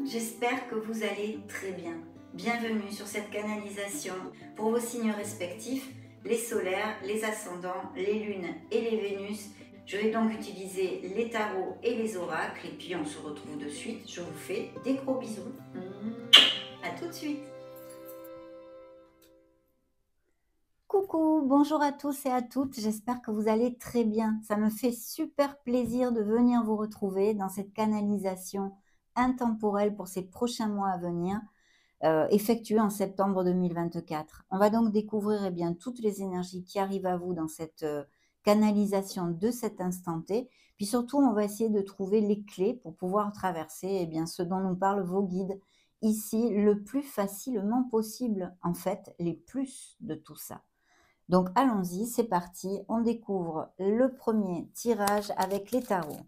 j'espère que vous allez très bien. Bienvenue sur cette canalisation pour vos signes respectifs, les solaires, les ascendants, les lunes et les Vénus. Je vais donc utiliser les tarots et les oracles et puis on se retrouve de suite. Je vous fais des gros bisous. À tout de suite. Coucou, bonjour à tous et à toutes, j'espère que vous allez très bien. Ça me fait super plaisir de venir vous retrouver dans cette canalisation intemporelle pour ces prochains mois à venir, effectuée en septembre 2024. On va donc découvrir bien, toutes les énergies qui arrivent à vous dans cette canalisation de cet instant T. Puis surtout, on va essayer de trouver les clés pour pouvoir traverser bien, ce dont nous parlent vos guides ici le plus facilement possible, en fait, les plus de tout ça. Donc allons-y, c'est parti, on découvre le premier tirage avec les tarots.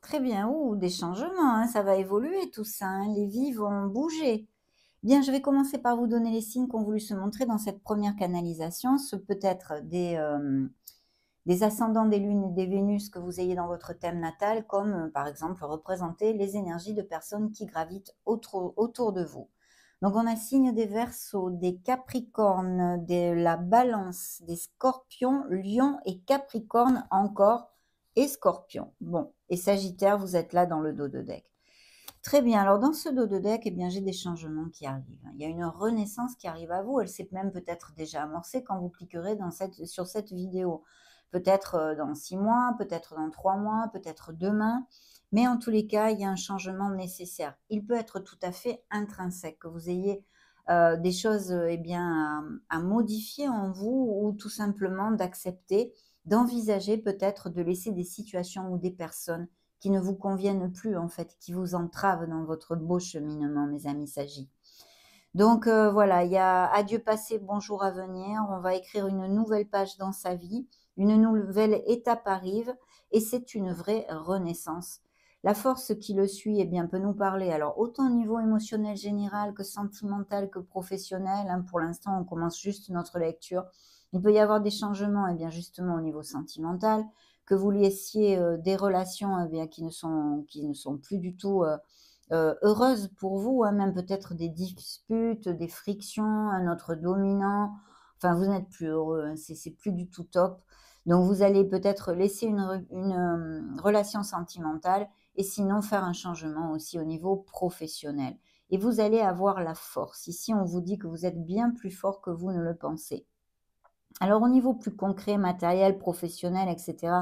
Très bien, ouh, des changements, hein, ça va évoluer tout ça, hein, les vies vont bouger. Bien, je vais commencer par vous donner les signes qui ont voulu se montrer dans cette première canalisation. Ce peut être des ascendants, des lunes et des Vénus que vous ayez dans votre thème natal, comme par exemple représenter les énergies de personnes qui gravitent autour de vous. Donc on a signe des Verseaux, des Capricornes, de la Balance, des Scorpions, Lions et Capricornes encore, et Scorpions. Bon, et Sagittaire, vous êtes là dans le dos de deck. Très bien, alors dans ce dos de deck, eh bien, j'ai des changements qui arrivent. Il y a une renaissance qui arrive à vous, elle s'est même peut-être déjà amorcée quand vous cliquerez sur cette vidéo. Peut-être dans 6 mois, peut-être dans 3 mois, peut-être demain. Mais en tous les cas, il y a un changement nécessaire. Il peut être tout à fait intrinsèque, que vous ayez des choses eh bien, à modifier en vous ou tout simplement d'accepter, d'envisager peut-être de laisser des situations ou des personnes qui ne vous conviennent plus en fait, qui vous entravent dans votre beau cheminement, mes amis sagis. Donc voilà, il y a adieu passé, bonjour à venir. On va écrire une nouvelle page dans sa vie. Une nouvelle étape arrive et c'est une vraie renaissance. La force qui le suit eh bien, peut nous parler, alors autant au niveau émotionnel général que sentimental que professionnel. Hein, pour l'instant, on commence juste notre lecture. Il peut y avoir des changements eh bien, justement au niveau sentimental, que vous laissiez des relations eh bien, qui ne sont plus du tout heureuses pour vous, hein, même peut-être des disputes, des frictions, un autre dominant. Enfin, vous n'êtes plus heureux, hein, c'est plus du tout top. Donc, vous allez peut-être laisser une relation sentimentale et sinon faire un changement aussi au niveau professionnel. Et vous allez avoir la force. Ici, on vous dit que vous êtes bien plus fort que vous ne le pensez. Alors, au niveau plus concret, matériel, professionnel, etc.,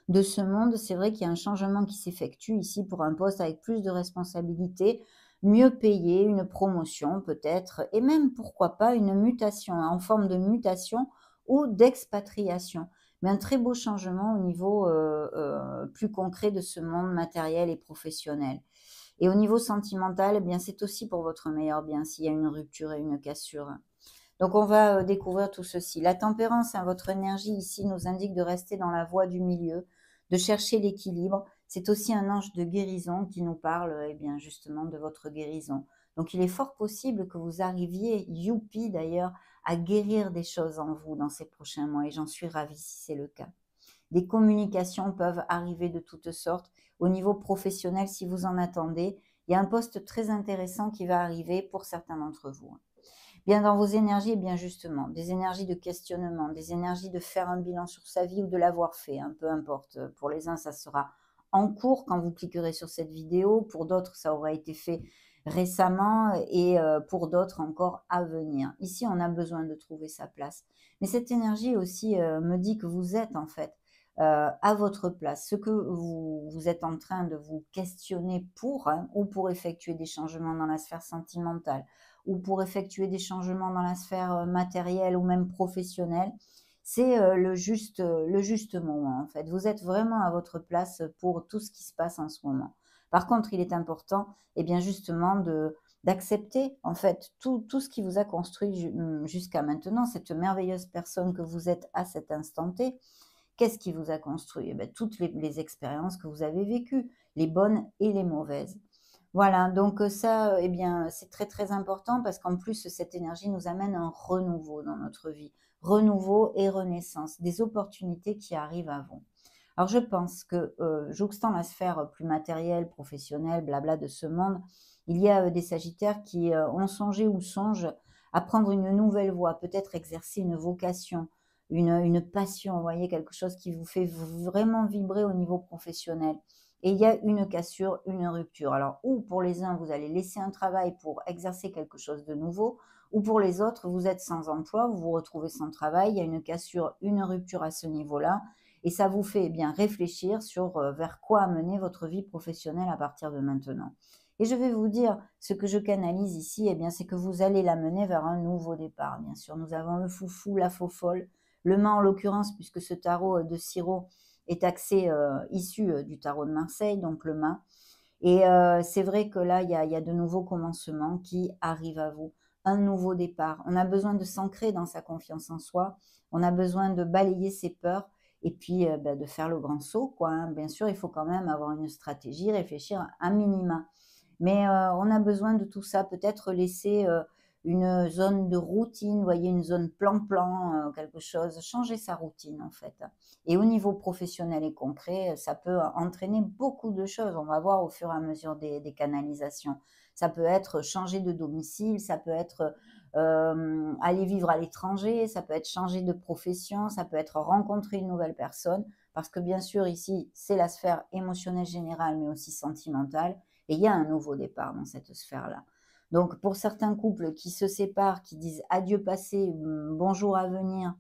de ce monde, c'est vrai qu'il y a un changement qui s'effectue ici pour un poste avec plus de responsabilités, mieux payé, une promotion peut-être, et même, pourquoi pas, une mutation, hein, en forme de mutation ou d'expatriation. Mais un très beau changement au niveau plus concret de ce monde matériel et professionnel. Et au niveau sentimental, eh bien, c'est aussi pour votre meilleur bien s'il y a une rupture et une cassure. Donc, on va découvrir tout ceci. La tempérance, hein, votre énergie ici nous indique de rester dans la voie du milieu, de chercher l'équilibre. C'est aussi un ange de guérison qui nous parle eh bien, justement de votre guérison. Donc, il est fort possible que vous arriviez, youpi d'ailleurs, à guérir des choses en vous dans ces prochains mois. Et j'en suis ravie si c'est le cas. Des communications peuvent arriver de toutes sortes. Au niveau professionnel, si vous en attendez, il y a un poste très intéressant qui va arriver pour certains d'entre vous. Bien dans vos énergies, et bien justement, des énergies de questionnement, des énergies de faire un bilan sur sa vie ou de l'avoir fait, hein, peu importe. Pour les uns, ça sera en cours quand vous cliquerez sur cette vidéo. Pour d'autres, ça aura été fait récemment et pour d'autres encore à venir. Ici, on a besoin de trouver sa place. Mais cette énergie aussi me dit que vous êtes en fait à votre place. Ce que vous êtes en train de vous questionner pour, hein, ou pour effectuer des changements dans la sphère sentimentale, ou pour effectuer des changements dans la sphère matérielle ou même professionnelle, c'est le juste moment en fait. Vous êtes vraiment à votre place pour tout ce qui se passe en ce moment. Par contre, il est important eh bien justement d'accepter en fait tout ce qui vous a construit jusqu'à maintenant, cette merveilleuse personne que vous êtes à cet instant T. Qu'est-ce qui vous a construit? Eh bien, toutes les expériences que vous avez vécues, les bonnes et les mauvaises. Voilà, donc ça, eh bien, c'est très, très important parce qu'en plus, cette énergie nous amène un renouveau dans notre vie. Renouveau et renaissance, des opportunités qui arrivent à vous. Alors je pense que, jouxtant la sphère plus matérielle, professionnelle, blabla de ce monde, il y a, des sagittaires qui, ont songé ou songent à prendre une nouvelle voie, peut-être exercer une vocation, une passion, vous voyez? Quelque chose qui vous fait vraiment vibrer au niveau professionnel et il y a une cassure, une rupture. Alors ou pour les uns, vous allez laisser un travail pour exercer quelque chose de nouveau ou pour les autres, vous êtes sans emploi, vous vous retrouvez sans travail, il y a une cassure, une rupture à ce niveau-là et ça vous fait, eh bien, réfléchir sur, vers quoi amener votre vie professionnelle à partir de maintenant. Et je vais vous dire, ce que je canalise ici, eh bien, c'est que vous allez l'amener vers un nouveau départ, bien sûr. Nous avons le foufou, la faux-folle, le main en l'occurrence, puisque ce tarot, de Siro est axé, issu, du tarot de Marseille, donc le main. Et c'est vrai que là, il y a de nouveaux commencements qui arrivent à vous, un nouveau départ. On a besoin de s'ancrer dans sa confiance en soi, on a besoin de balayer ses peurs et puis, bah, de faire le grand saut, quoi, hein. Bien sûr, il faut quand même avoir une stratégie, réfléchir à minima. Mais on a besoin de tout ça, peut-être laisser, une zone de routine, vous voyez, une zone plan-plan, quelque chose, changer sa routine en fait. Et au niveau professionnel et concret, ça peut entraîner beaucoup de choses. On va voir au fur et à mesure des canalisations. Ça peut être changer de domicile, ça peut être, aller vivre à l'étranger, ça peut être changer de profession, ça peut être rencontrer une nouvelle personne. Parce que bien sûr ici, c'est la sphère émotionnelle générale, mais aussi sentimentale et il y a un nouveau départ dans cette sphère-là. Donc pour certains couples qui se séparent, qui disent adieu passé, bonjour à venir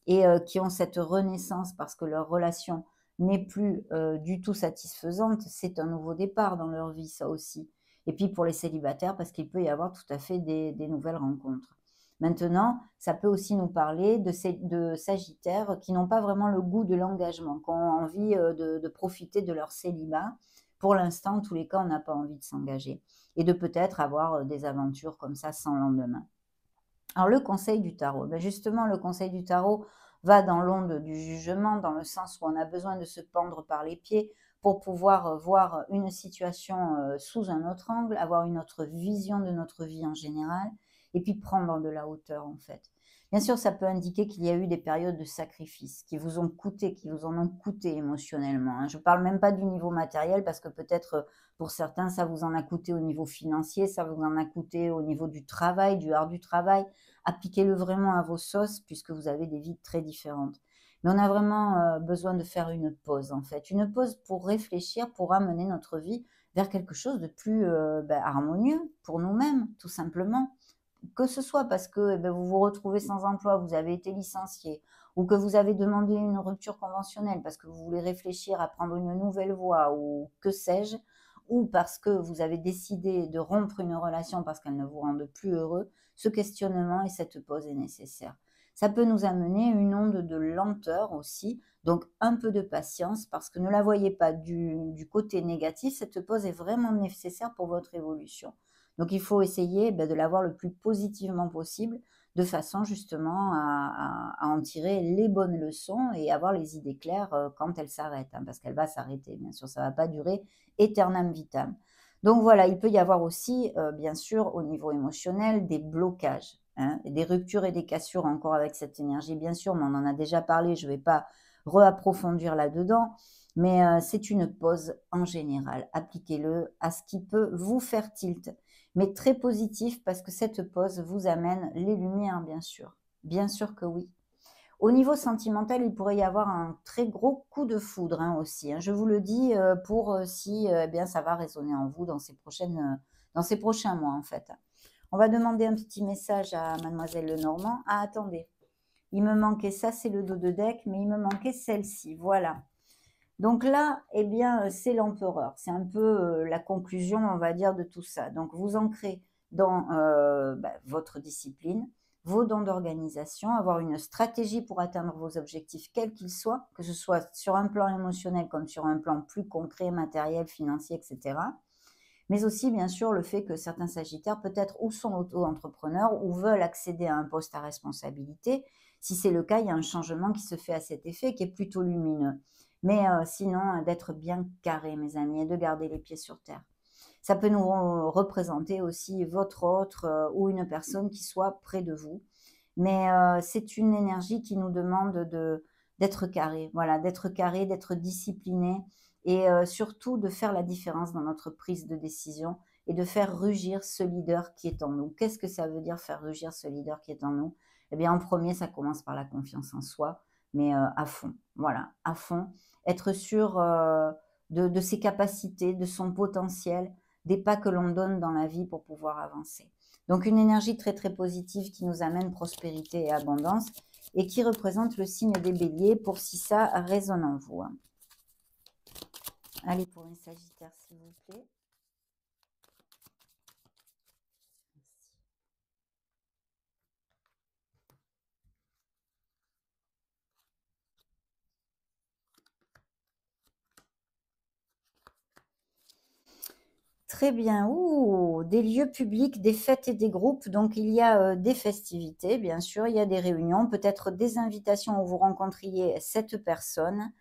et qui ont cette renaissance parce que leur relation n'est plus, du tout satisfaisante, c'est un nouveau départ dans leur vie, ça aussi. Et puis pour les célibataires, parce qu'il peut y avoir tout à fait des nouvelles rencontres. Maintenant, ça peut aussi nous parler de sagittaires qui n'ont pas vraiment le goût de l'engagement, qui ont envie, de profiter de leur célibat. Pour l'instant, en tous les cas, on n'a pas envie de s'engager et de peut-être avoir, des aventures comme ça sans lendemain. Alors le conseil du tarot, ben justement le conseil du tarot va dans l'onde du jugement, dans le sens où on a besoin de se pendre par les pieds pour pouvoir, voir une situation, sous un autre angle, avoir une autre vision de notre vie en général et puis prendre de la hauteur en fait. Bien sûr, ça peut indiquer qu'il y a eu des périodes de sacrifice qui vous ont coûté, qui vous en ont coûté émotionnellement, hein. Je ne parle même pas du niveau matériel parce que peut-être, pour certains, ça vous en a coûté au niveau financier, ça vous en a coûté au niveau du travail, du art du travail. Appliquez-le vraiment à vos sauces puisque vous avez des vies très différentes. Mais on a vraiment, besoin de faire une pause, en fait. Une pause pour réfléchir, pour amener notre vie vers quelque chose de plus, harmonieux pour nous-mêmes, tout simplement. Que ce soit parce que, eh vous vous retrouvez sans emploi, vous avez été licencié ou que vous avez demandé une rupture conventionnelle parce que vous voulez réfléchir à prendre une nouvelle voie ou que sais-je, ou parce que vous avez décidé de rompre une relation parce qu'elle ne vous rende plus heureux, ce questionnement et cette pause est nécessaire. Ça peut nous amener une onde de lenteur aussi, donc un peu de patience parce que ne la voyez pas du côté négatif, cette pause est vraiment nécessaire pour votre évolution. Donc il faut essayer, de l'avoir le plus positivement possible, de façon justement à en tirer les bonnes leçons et avoir les idées claires, quand elle s'arrête, hein, parce qu'elle va s'arrêter, bien sûr, ça ne va pas durer aeternam vitam. Donc voilà, il peut y avoir aussi, bien sûr, au niveau émotionnel, des blocages, hein, des ruptures et des cassures encore avec cette énergie, bien sûr, mais on en a déjà parlé, je ne vais pas reapprofondir là-dedans, mais c'est une pause en général. Appliquez-le à ce qui peut vous faire tilt mais très positif parce que cette pause vous amène les lumières, bien sûr. Bien sûr que oui. Au niveau sentimental, il pourrait y avoir un très gros coup de foudre hein, aussi. Hein. Je vous le dis pour si eh bien, ça va résonner en vous dans ces prochains mois en fait. On va demander un petit message à Mademoiselle Lenormand. Ah, attendez, il me manquait ça, c'est le dos de deck, mais il me manquait celle-ci. Voilà. Donc là, eh bien, c'est l'empereur. C'est un peu la conclusion, on va dire, de tout ça. Donc, vous ancrez dans votre discipline, vos dons d'organisation, avoir une stratégie pour atteindre vos objectifs, quels qu'ils soient, que ce soit sur un plan émotionnel comme sur un plan plus concret, matériel, financier, etc. Mais aussi, bien sûr, le fait que certains sagittaires, peut-être, ou sont auto-entrepreneurs ou veulent accéder à un poste à responsabilité. Si c'est le cas, il y a un changement qui se fait à cet effet qui est plutôt lumineux. Mais sinon, d'être bien carré, mes amis, et de garder les pieds sur terre. Ça peut nous représenter aussi votre autre ou une personne qui soit près de vous. Mais c'est une énergie qui nous demande d'être carré, voilà, d'être discipliné et surtout de faire la différence dans notre prise de décision et de faire rugir ce leader qui est en nous. Qu'est-ce que ça veut dire faire rugir ce leader qui est en nous? Eh bien, en premier, ça commence par la confiance en soi, mais à fond, voilà, à fond. Être sûr de ses capacités, de son potentiel, des pas que l'on donne dans la vie pour pouvoir avancer. Donc une énergie très très positive qui nous amène prospérité et abondance et qui représente le signe des béliers pour si ça résonne en vous. Allez pour les sagittaires s'il vous plaît. Très bien. Ouh, des lieux publics, des fêtes et des groupes. Donc, il y a des festivités, bien sûr, il y a des réunions, peut-être des invitations où vous rencontriez cette personne.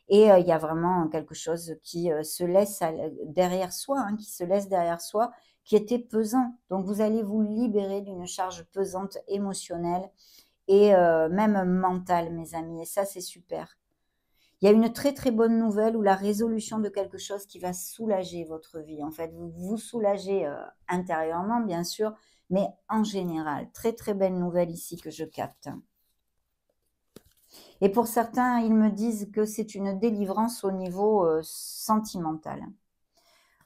Et il y a vraiment quelque chose qui se laisse derrière soi, hein, qui se laisse derrière soi, qui était pesant. Donc, vous allez vous libérer d'une charge pesante émotionnelle et même mentale, mes amis. Et ça, c'est super. Il y a une très très bonne nouvelle ou la résolution de quelque chose qui va soulager votre vie. En fait, vous vous soulagez intérieurement, bien sûr, mais en général. Très très belle nouvelle ici que je capte. Et pour certains, ils me disent que c'est une délivrance au niveau sentimental.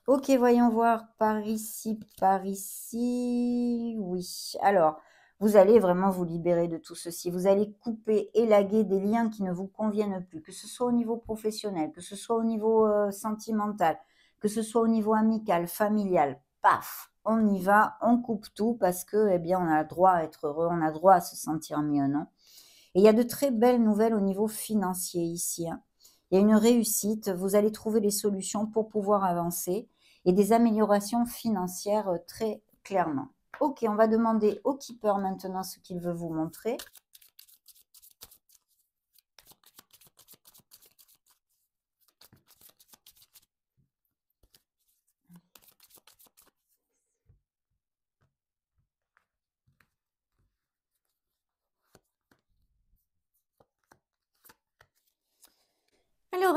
Ok, voyons voir par ici, par ici. Oui, alors, vous allez vraiment vous libérer de tout ceci. Vous allez couper, élaguer des liens qui ne vous conviennent plus, que ce soit au niveau professionnel, que ce soit au niveau sentimental, que ce soit au niveau amical, familial. Paf, on y va, on coupe tout parce que, eh bien, on a le droit à être heureux, on a le droit à se sentir mieux, non? Et il y a de très belles nouvelles au niveau financier ici, hein. Il y a une réussite, vous allez trouver les solutions pour pouvoir avancer et des améliorations financières très clairement. Ok, on va demander au keeper maintenant ce qu'il veut vous montrer.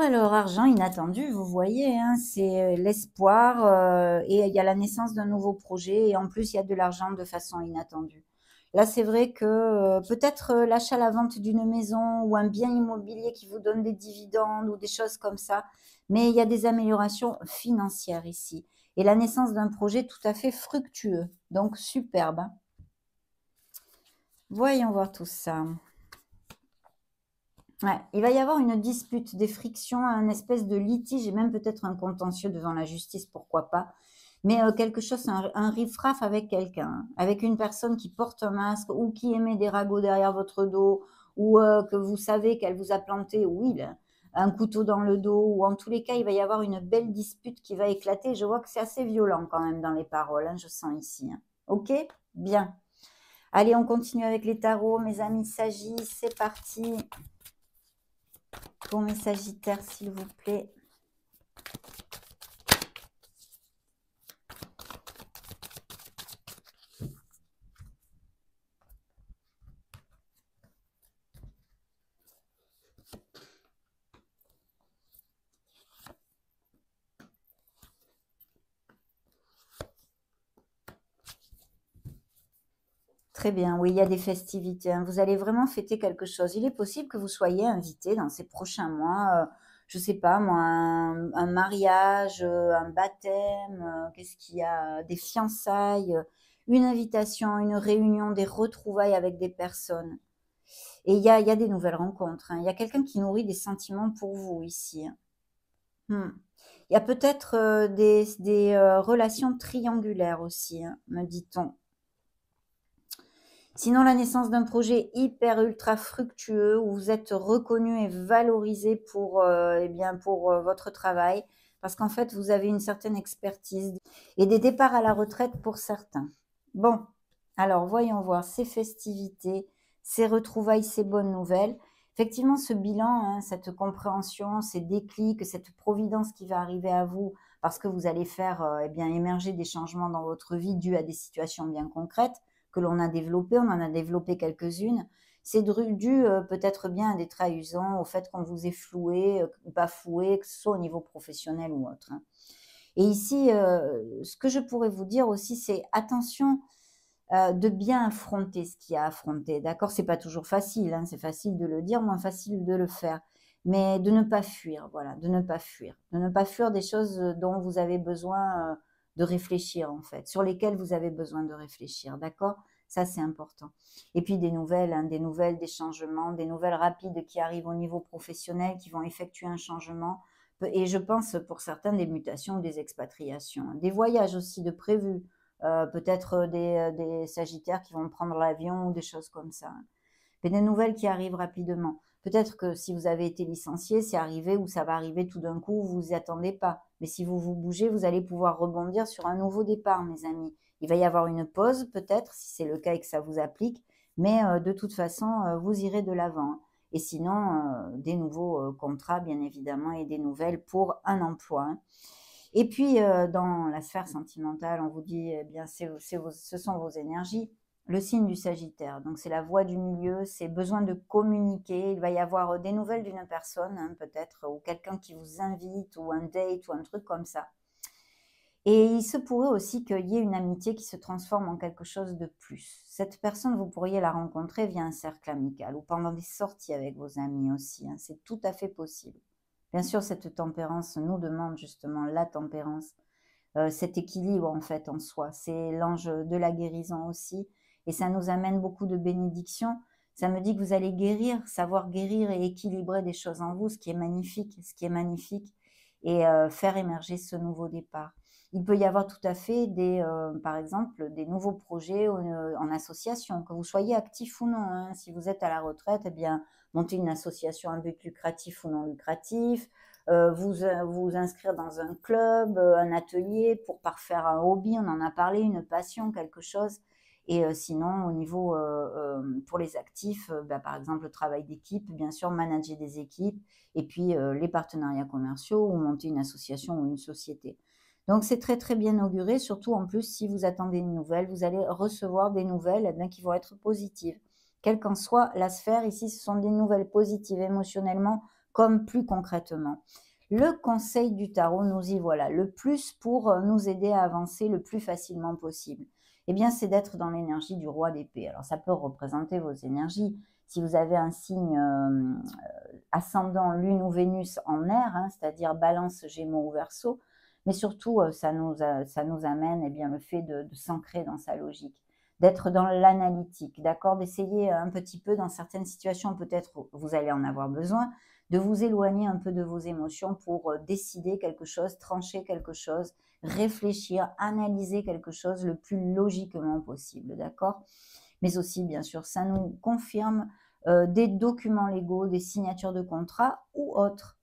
Alors, argent inattendu, vous voyez, hein, c'est l'espoir et il y a la naissance d'un nouveau projet et en plus il y a de l'argent de façon inattendue. Là, c'est vrai que peut-être l'achat, la vente d'une maison ou un bien immobilier qui vous donne des dividendes ou des choses comme ça, mais il y a des améliorations financières ici et la naissance d'un projet tout à fait fructueux, donc superbe, hein. Voyons voir tout ça. Ouais, il va y avoir une dispute, des frictions, un espèce de litige et même peut-être un contentieux devant la justice, pourquoi pas. Mais quelque chose, un riff-raff avec quelqu'un, hein, avec une personne qui porte un masque ou qui émet des ragots derrière votre dos ou que vous savez qu'elle vous a planté, oui, un couteau dans le dos ou en tous les cas, il va y avoir une belle dispute qui va éclater. Je vois que c'est assez violent quand même dans les paroles, hein, je sens ici, hein. Ok? Bien. Allez, on continue avec les tarots, mes amis Sagis, c'est parti. Pour mes sagittaires, s'il vous plaît. Très bien, oui, il y a des festivités, hein. Vous allez vraiment fêter quelque chose. Il est possible que vous soyez invité dans ces prochains mois, je ne sais pas moi, un mariage, un baptême, qu'est-ce qu'il y a? Des fiançailles, une invitation, une réunion, des retrouvailles avec des personnes. Et il y a des nouvelles rencontres, hein. Il y a quelqu'un qui nourrit des sentiments pour vous ici, hein. Il y a peut-être des relations triangulaires aussi, hein, me dit-on. Sinon, la naissance d'un projet hyper ultra fructueux où vous êtes reconnu et valorisé pour, eh bien, pour votre travail parce qu'en fait, vous avez une certaine expertise et des départs à la retraite pour certains. Bon, alors voyons voir ces festivités, ces retrouvailles, ces bonnes nouvelles. Effectivement, ce bilan, hein, cette compréhension, ces déclics, cette providence qui va arriver à vous parce que vous allez faire eh bien, émerger des changements dans votre vie dus à des situations bien concrètes que l'on a développées, on en a développé quelques-unes. C'est dû peut-être bien à des trahisons, au fait qu'on vous ait floué, bafoué, que ce soit au niveau professionnel ou autre, hein. Et ici, ce que je pourrais vous dire aussi, c'est attention de bien affronter ce qu'il y a à affronter, d'accord? C'est pas toujours facile, hein, c'est facile de le dire, moins facile de le faire. Mais de ne pas fuir, voilà, de ne pas fuir. De ne pas fuir des choses, dont vous avez besoin, de réfléchir, en fait, sur lesquelles vous avez besoin de réfléchir, d'accord? Ça, c'est important. Et puis des nouvelles, hein, des nouvelles, des changements, des nouvelles rapides qui arrivent au niveau professionnel, qui vont effectuer un changement. Et je pense, pour certains, des mutations ou des expatriations, hein. Des voyages aussi de prévus, peut-être des sagittaires qui vont prendre l'avion ou des choses comme ça, hein. Mais des nouvelles qui arrivent rapidement. Peut-être que si vous avez été licencié, c'est arrivé ou ça va arriver tout d'un coup, vous vous y attendez pas. Mais si vous vous bougez, vous allez pouvoir rebondir sur un nouveau départ, mes amis. Il va y avoir une pause, peut-être, si c'est le cas et que ça vous applique, mais de toute façon, vous irez de l'avant, hein. Et sinon, des nouveaux contrats, bien évidemment, et des nouvelles pour un emploi, hein. Et puis, dans la sphère sentimentale, on vous dit, eh bien, ce sont vos énergies, le signe du Sagittaire. Donc, c'est la voie du milieu, c'est besoin de communiquer. Il va y avoir des nouvelles d'une personne, hein, peut-être, ou quelqu'un qui vous invite, ou un date, ou un truc comme ça. Et il se pourrait aussi qu'il y ait une amitié qui se transforme en quelque chose de plus. Cette personne, vous pourriez la rencontrer via un cercle amical ou pendant des sorties avec vos amis aussi, hein. C'est tout à fait possible. Bien sûr, cette tempérance nous demande justement la tempérance, cet équilibre en fait en soi. C'est l'ange de la guérison aussi et ça nous amène beaucoup de bénédictions. Ça me dit que vous allez guérir, savoir guérir et équilibrer des choses en vous, ce qui est magnifique, et faire émerger ce nouveau départ. Il peut y avoir tout à fait par exemple, des nouveaux projets en association, que vous soyez actif ou non, hein. Si vous êtes à la retraite, eh bien, monter une association à but lucratif ou non lucratif, vous inscrire dans un club, un atelier pour parfaire un hobby, on en a parlé, une passion, quelque chose. Et sinon, au niveau, pour les actifs, bah, par exemple, le travail d'équipe, bien sûr, manager des équipes, et puis les partenariats commerciaux ou monter une association ou une société. Donc, c'est très, très bien auguré, surtout en plus, si vous attendez une nouvelle, vous allez recevoir des nouvelles eh bien, qui vont être positives. Quelle qu'en soit la sphère, ici, ce sont des nouvelles positives émotionnellement comme plus concrètement. Le conseil du tarot, nous y voilà. Le plus pour nous aider à avancer le plus facilement possible, eh bien, c'est d'être dans l'énergie du roi d'épée. Alors, ça peut représenter vos énergies. Si vous avez un signe ascendant Lune ou Vénus en air, hein, c'est-à-dire Balance, Gémeaux ou Verseau, mais surtout, ça nous amène eh bien, le fait de s'ancrer dans sa logique, d'être dans l'analytique, d'accord, d'essayer un petit peu dans certaines situations, peut-être vous allez en avoir besoin, de vous éloigner un peu de vos émotions pour décider quelque chose, trancher quelque chose, réfléchir, analyser quelque chose le plus logiquement possible, d'accord? Mais aussi, bien sûr, ça nous confirme des documents légaux, des signatures de contrats ou autres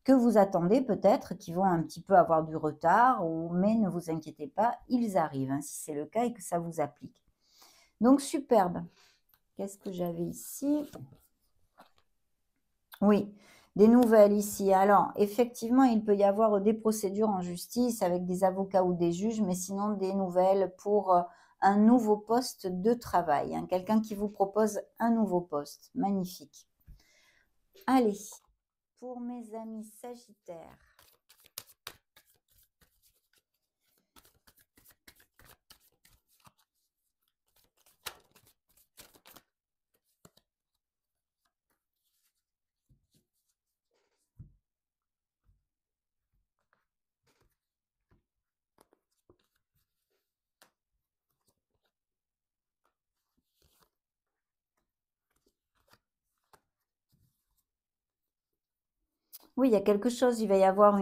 que vous attendez peut-être, qui vont un petit peu avoir du retard, mais ne vous inquiétez pas, ils arrivent, hein, si c'est le cas et que ça vous applique. Donc, superbe. Qu'est-ce que j'avais ici? Oui, des nouvelles ici. Alors, effectivement, il peut y avoir des procédures en justice avec des avocats ou des juges, mais sinon des nouvelles pour un nouveau poste de travail, hein, quelqu'un qui vous propose un nouveau poste. Magnifique. Allez, pour mes amis Sagittaires. Oui, il y a quelque chose, il va y avoir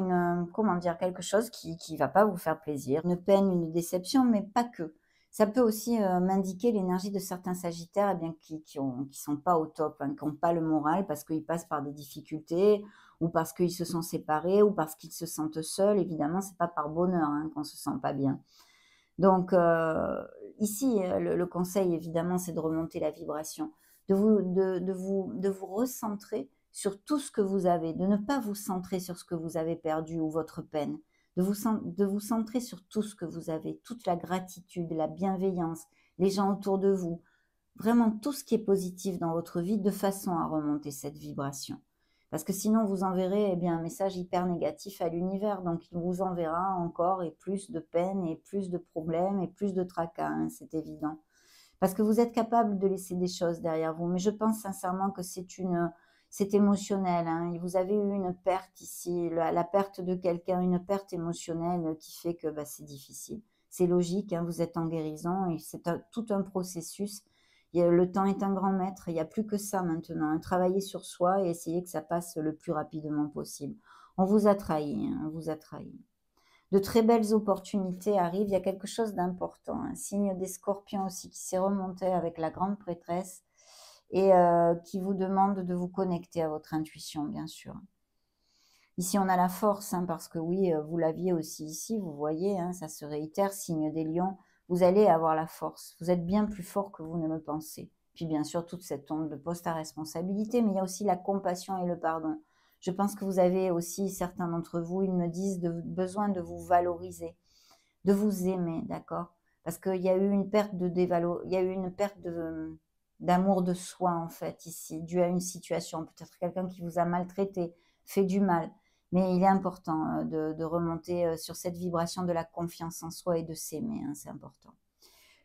comment dire? Quelque chose qui va pas vous faire plaisir, une peine, une déception, mais pas que. Ça peut aussi, m'indiquer l'énergie de certains sagittaires, eh bien, qui sont pas au top, hein, qui ont pas le moral parce qu'ils passent par des difficultés ou parce qu'ils se sont séparés ou parce qu'ils se sentent seuls. Évidemment, c'est pas par bonheur, hein, qu'on se sent pas bien. Donc ici, le conseil évidemment, c'est de remonter la vibration, de vous recentrer sur tout ce que vous avez, de ne pas vous centrer sur ce que vous avez perdu ou votre peine, de vous centrer sur tout ce que vous avez, toute la gratitude, la bienveillance, les gens autour de vous, vraiment tout ce qui est positif dans votre vie de façon à remonter cette vibration. Parce que sinon, vous enverrez un message hyper négatif à l'univers. Donc, il vous enverra encore et plus de peine et plus de problèmes et plus de tracas, hein, c'est évident. Parce que vous êtes capable de laisser des choses derrière vous. Mais je pense sincèrement que c'est émotionnel, hein. Vous avez eu une perte ici, la perte de quelqu'un, une perte émotionnelle qui fait que c'est difficile. C'est logique, hein, vous êtes en guérison et c'est tout un processus. Le temps est un grand maître, il n'y a plus que ça maintenant, hein. Travailler sur soi et essayer que ça passe le plus rapidement possible. On vous a trahi, hein, on vous a trahi. De très belles opportunités arrivent, il y a quelque chose d'important, un signe des scorpions aussi qui s'est remonté avec la grande prêtresse et qui vous demande de vous connecter à votre intuition, bien sûr. Ici, on a la force, hein, parce que oui, vous l'aviez aussi ici, vous voyez, hein, ça se réitère, signe des lions, vous allez avoir la force. Vous êtes bien plus fort que vous ne le pensez. Puis bien sûr, toute cette onde de poste à responsabilité, mais il y a aussi la compassion et le pardon. Je pense que vous avez aussi, certains d'entre vous, ils me disent, besoin de vous valoriser, de vous aimer, d'accord? Parce qu'il y a eu une perte il y a eu une perte d'amour de soi, en fait, ici, dû à une situation. Peut-être quelqu'un qui vous a maltraité, fait du mal. Mais il est important de remonter sur cette vibration de la confiance en soi et de s'aimer, hein, c'est important.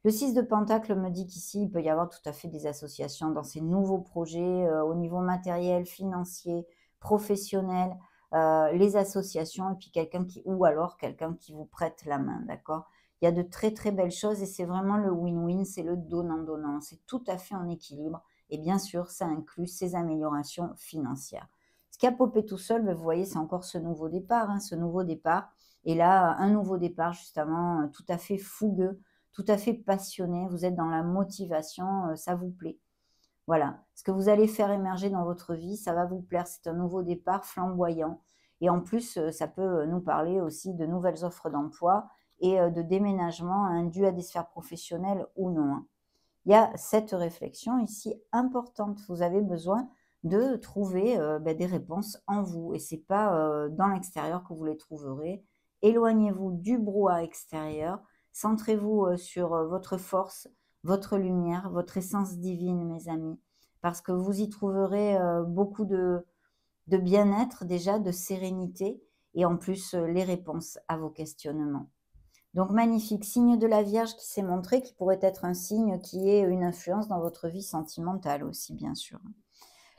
Le 6 de Pentacle me dit qu'ici, il peut y avoir tout à fait des associations dans ces nouveaux projets au niveau matériel, financier, professionnel, les associations, et puis ou alors quelqu'un qui vous prête la main, d'accord? Il y a de très très belles choses et c'est vraiment le win-win, c'est le donnant-donnant, c'est tout à fait en équilibre et bien sûr, ça inclut ces améliorations financières. Ce qui a popé tout seul, vous voyez, c'est encore ce nouveau départ, hein, ce nouveau départ. Et là, un nouveau départ, justement, tout à fait fougueux, tout à fait passionné, vous êtes dans la motivation, ça vous plaît. Voilà, ce que vous allez faire émerger dans votre vie, ça va vous plaire, c'est un nouveau départ flamboyant. Et en plus, ça peut nous parler aussi de nouvelles offres d'emploi et de déménagement hein, dû à des sphères professionnelles ou non, hein. Il y a cette réflexion ici importante. Vous avez besoin de trouver des réponses en vous et c'est pas dans l'extérieur que vous les trouverez. Éloignez-vous du brouhaha extérieur, centrez-vous sur votre force, votre lumière, votre essence divine, mes amis, parce que vous y trouverez beaucoup de bien-être déjà, de sérénité et en plus les réponses à vos questionnements. Donc magnifique, signe de la Vierge qui s'est montré, qui pourrait être un signe qui ait une influence dans votre vie sentimentale aussi, bien sûr.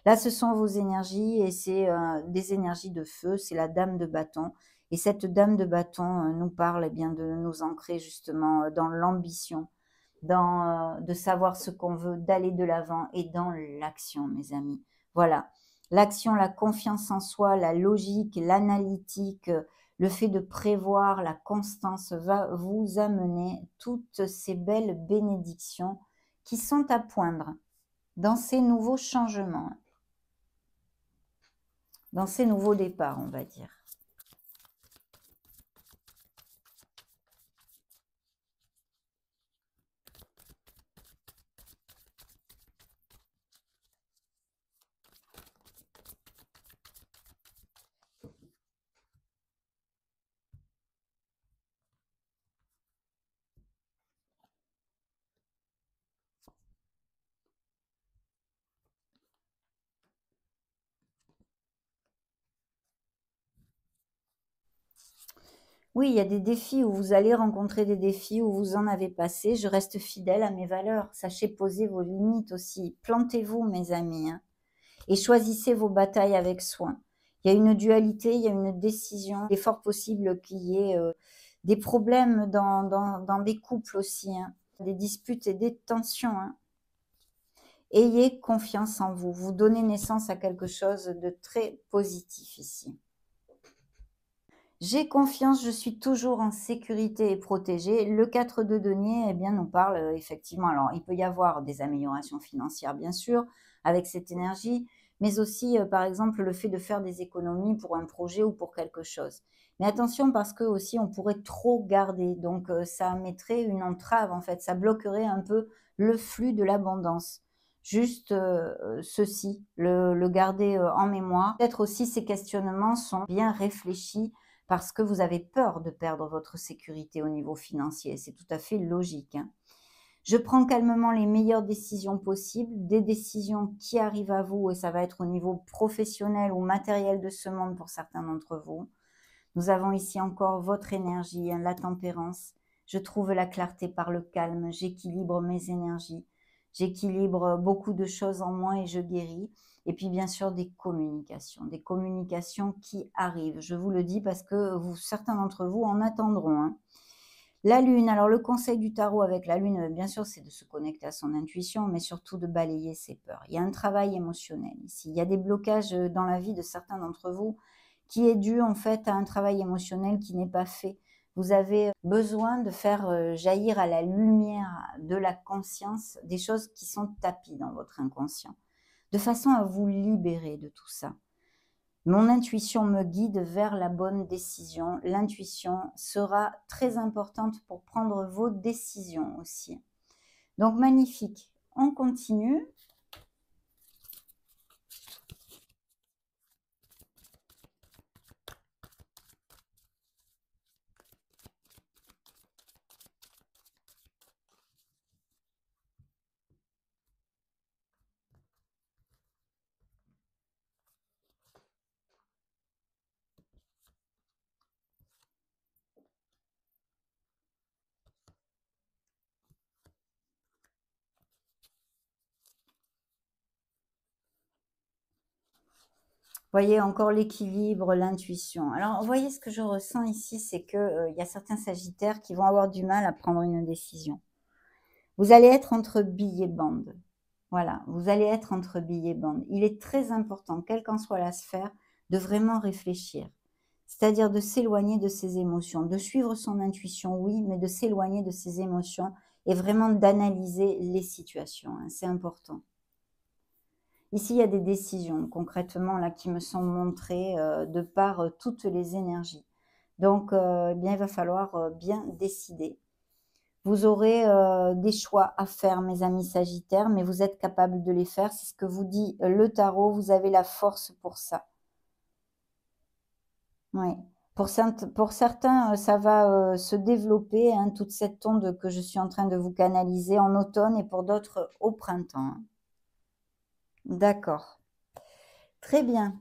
Là, ce sont vos énergies et c'est des énergies de feu, c'est la dame de bâton. Et cette dame de bâton nous parle bien de nous ancrer justement dans l'ambition, de savoir ce qu'on veut, d'aller de l'avant et dans l'action, mes amis. Voilà, l'action, la confiance en soi, la logique, l'analytique, le fait de prévoir, la constance va vous amener toutes ces belles bénédictions qui sont à poindre dans ces nouveaux changements, dans ces nouveaux départs, on va dire. Oui, il y a des défis où vous allez rencontrer des défis où vous en avez passé. Je reste fidèle à mes valeurs. Sachez poser vos limites aussi. Plantez-vous, mes amis, hein, et choisissez vos batailles avec soin. Il y a une dualité, il y a une décision. Il est fort possible qu'il y ait des problèmes dans des couples aussi, hein, des disputes et des tensions, hein. Ayez confiance en vous. Vous donnez naissance à quelque chose de très positif ici. J'ai confiance, je suis toujours en sécurité et protégée. Le 4 de denier, eh bien, nous parle effectivement, alors il peut y avoir des améliorations financières, bien sûr, avec cette énergie, mais aussi, par exemple, le fait de faire des économies pour un projet ou pour quelque chose. Mais attention parce que aussi, on pourrait trop garder, donc ça mettrait une entrave, en fait, ça bloquerait un peu le flux de l'abondance. Juste ceci, le garder en mémoire. Peut-être aussi ces questionnements sont bien réfléchis parce que vous avez peur de perdre votre sécurité au niveau financier. C'est tout à fait logique, hein. Je prends calmement les meilleures décisions possibles, des décisions qui arrivent à vous et ça va être au niveau professionnel ou matériel de ce monde pour certains d'entre vous. Nous avons ici encore votre énergie, hein, la tempérance. Je trouve la clarté par le calme, j'équilibre mes énergies, j'équilibre beaucoup de choses en moi et je guéris. Et puis bien sûr des communications qui arrivent. Je vous le dis parce que certains d'entre vous en attendront, hein. La lune, alors le conseil du tarot avec la lune, bien sûr, c'est de se connecter à son intuition, mais surtout de balayer ses peurs. Il y a un travail émotionnel ici. Il y a des blocages dans la vie de certains d'entre vous qui est dû en fait à un travail émotionnel qui n'est pas fait. Vous avez besoin de faire jaillir à la lumière de la conscience des choses qui sont tapies dans votre inconscient, de façon à vous libérer de tout ça. Mon intuition me guide vers la bonne décision. L'intuition sera très importante pour prendre vos décisions aussi. Donc magnifique. On continue. Voyez encore l'équilibre, l'intuition. Alors, vous voyez ce que je ressens ici, c'est que il y a certains sagittaires qui vont avoir du mal à prendre une décision. Vous allez être entre billes et bandes. Voilà, vous allez être entre billes et bandes. Il est très important, quelle qu'en soit la sphère, de vraiment réfléchir. C'est-à-dire de s'éloigner de ses émotions, de suivre son intuition, oui, mais de s'éloigner de ses émotions et vraiment d'analyser les situations, hein, c'est important. Ici, il y a des décisions concrètement là qui me sont montrées de par toutes les énergies. Donc, eh bien, il va falloir bien décider. Vous aurez des choix à faire, mes amis sagittaires, mais vous êtes capables de les faire. C'est ce que vous dit le tarot. Vous avez la force pour ça. Oui. Pour certains, ça va se développer, hein, toute cette onde que je suis en train de vous canaliser en automne et pour d'autres au printemps, hein. D'accord. Très bien.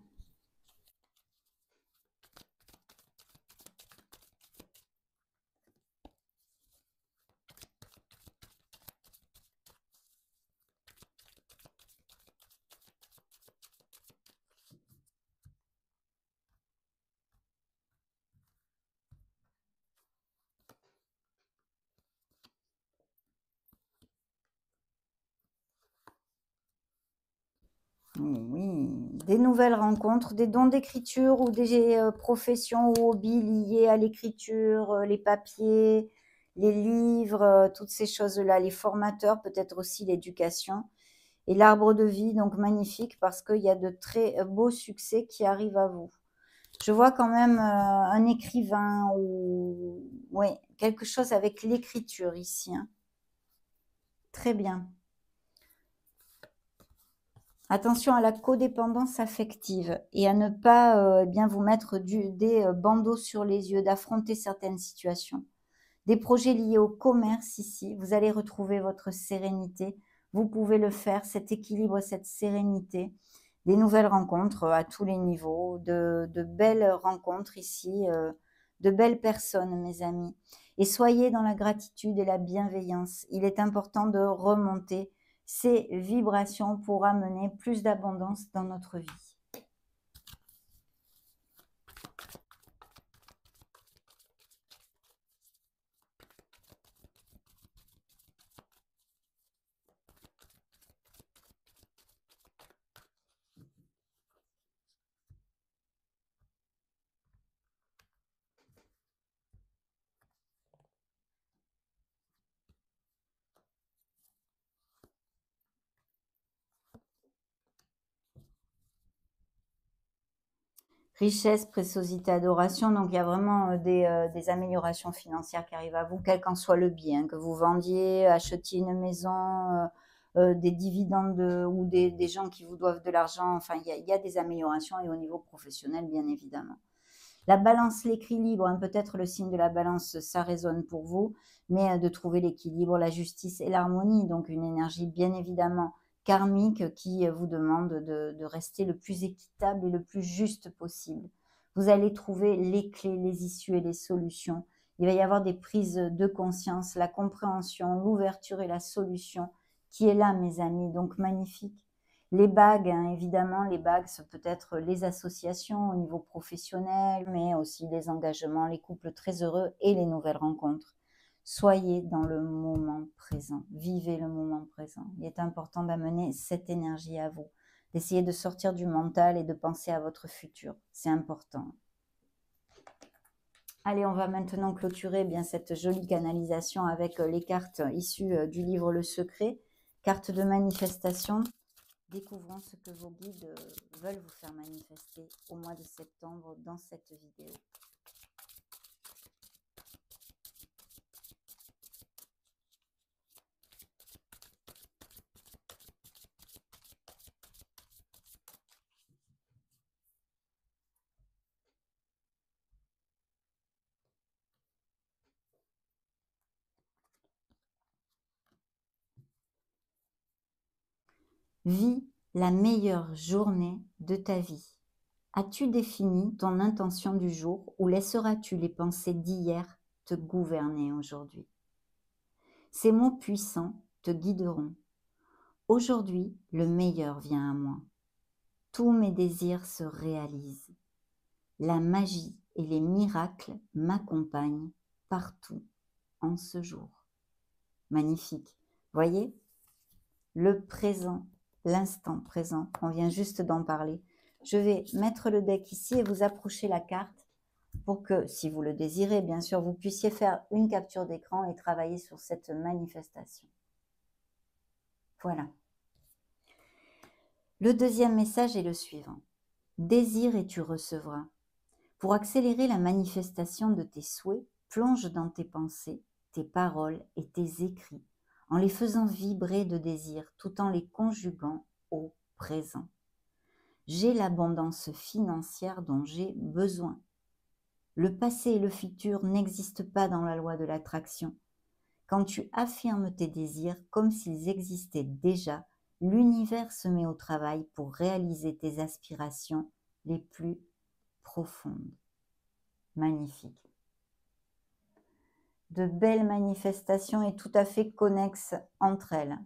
Oui, des nouvelles rencontres, des dons d'écriture ou des professions ou hobbies liés à l'écriture, les papiers, les livres, toutes ces choses-là, les formateurs, peut-être aussi l'éducation et l'arbre de vie, donc magnifique parce qu'il y a de très beaux succès qui arrivent à vous. Je vois quand même un écrivain ou ouais, quelque chose avec l'écriture ici, hein. Très bien. Attention à la codépendance affective et à ne pas bien vous mettre des bandeaux sur les yeux, d'affronter certaines situations. Des projets liés au commerce ici, vous allez retrouver votre sérénité. Vous pouvez le faire, cet équilibre, cette sérénité. Des nouvelles rencontres à tous les niveaux, de belles rencontres ici, de belles personnes, mes amis. Et soyez dans la gratitude et la bienveillance. Il est important de remonter ces vibrations pour amener plus d'abondance dans notre vie. Richesse, préciosité, adoration, donc il y a vraiment des améliorations financières qui arrivent à vous, quel qu'en soit le bien, que vous vendiez, achetiez une maison, des dividendes ou des gens qui vous doivent de l'argent. Enfin, il y a des améliorations et au niveau professionnel, bien évidemment. La balance, l'équilibre, hein, peut-être le signe de la balance, ça résonne pour vous, mais de trouver l'équilibre, la justice et l'harmonie. Donc une énergie bien évidemment karmique qui vous demande de rester le plus équitable et le plus juste possible. Vous allez trouver les clés, les issues et les solutions. Il va y avoir des prises de conscience, la compréhension, l'ouverture et la solution qui est là, mes amis. Donc magnifique. Les bagues, hein, évidemment, les bagues, ça peut être les associations au niveau professionnel, mais aussi les engagements, les couples très heureux et les nouvelles rencontres. Soyez dans le moment présent, vivez le moment présent. Il est important d'amener cette énergie à vous, d'essayer de sortir du mental et de penser à votre futur. C'est important. Allez, on va maintenant clôturer bien cette jolie canalisation avec les cartes issues du livre Le Secret, cartes de manifestation. Découvrons ce que vos guides veulent vous faire manifester au mois de septembre dans cette vidéo. Vis la meilleure journée de ta vie. As-tu défini ton intention du jour ou laisseras-tu les pensées d'hier te gouverner aujourd'hui? Ces mots puissants te guideront. Aujourd'hui, le meilleur vient à moi. Tous mes désirs se réalisent. La magie et les miracles m'accompagnent partout en ce jour. Magnifique. Voyez, le présent, l'instant présent, on vient juste d'en parler. Je vais mettre le deck ici et vous approcher la carte pour que, si vous le désirez, bien sûr, vous puissiez faire une capture d'écran et travailler sur cette manifestation. Voilà. Le deuxième message est le suivant. Désire et tu recevras. Pour accélérer la manifestation de tes souhaits, plonge dans tes pensées, tes paroles et tes écrits, en les faisant vibrer de désir tout en les conjuguant au présent. J'ai l'abondance financière dont j'ai besoin. Le passé et le futur n'existent pas dans la loi de l'attraction. Quand tu affirmes tes désirs comme s'ils existaient déjà, l'univers se met au travail pour réaliser tes aspirations les plus profondes. Magnifique. De belles manifestations et tout à fait connexes entre elles,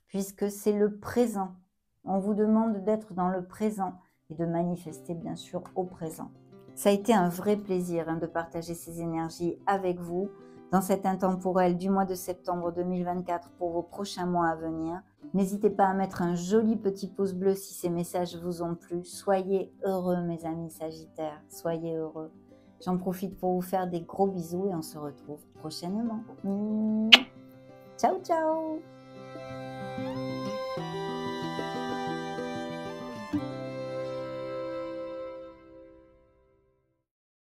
puisque c'est le présent. On vous demande d'être dans le présent et de manifester bien sûr au présent. Ça a été un vrai plaisir de partager ces énergies avec vous dans cette intemporelle du mois de septembre 2024 pour vos prochains mois à venir. N'hésitez pas à mettre un joli petit pouce bleu si ces messages vous ont plu. Soyez heureux mes amis Sagittaires, soyez heureux. J'en profite pour vous faire des gros bisous et on se retrouve prochainement. Ciao ciao.